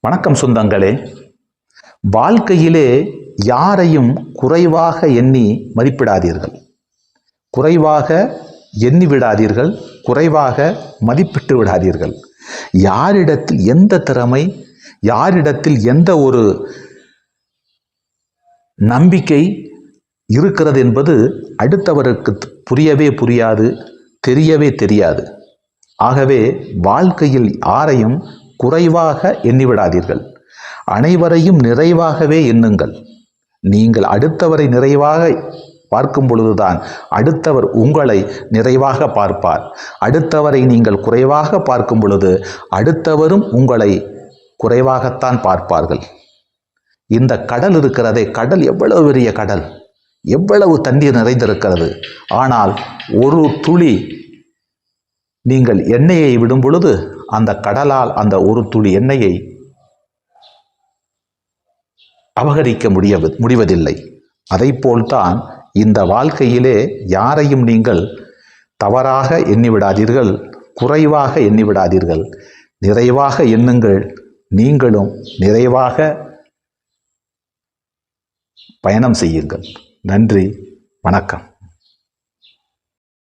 வணக்கம் சொந்தங்களே. வாழ்க்கையிலே யாரையும் குறைவாக எண்ணி மதிப்பிடாதீர்கள், குறைவாக எண்ணி விடாதீர்கள், குறைவாக மதிப்பிட்டு விடாதீர்கள். யாரிடத்தில் எந்த திறமை, யாரிடத்தில் எந்த ஒரு நம்பிக்கை இருக்கிறது என்பது அடுத்தவருக்கு புரியவே புரியாது, தெரியவே தெரியாது. ஆகவே வாழ்க்கையில் யாரையும் குறைவாக எண்ணிவிடாதீர்கள். அனைவரையும் நிறைவாகவே எண்ணுங்கள். நீங்கள் அடுத்தவரை நிறைவாக பார்க்கும் பொழுதுதான் அடுத்தவர் உங்களை நிறைவாக பார்ப்பார். அடுத்தவரை நீங்கள் குறைவாக பார்க்கும் பொழுது அடுத்தவரும் உங்களை குறைவாகத்தான் பார்ப்பார்கள். இந்த கடல் இருக்கிறதே, கடல் எவ்வளவு பெரிய கடல், எவ்வளவு தண்ணீர் நிறைந்திருக்கிறது. ஆனால் ஒரு துளி நீங்கள் எண்ணெயை விடும் பொழுது அந்த கடலால் அந்த ஒரு துளி எண்ணெயை அபகரிக்க முடிவதில்லை. அதைப்போல்தான் இந்த வாழ்க்கையிலே யாரையும் நீங்கள் தவறாக எண்ணிவிடாதீர்கள், குறைவாக எண்ணிவிடாதீர்கள். நிறைவாக எண்ணுங்கள். நீங்களும் நிறைவாக பயணம் செய்யுங்கள். நன்றி, வணக்கம்.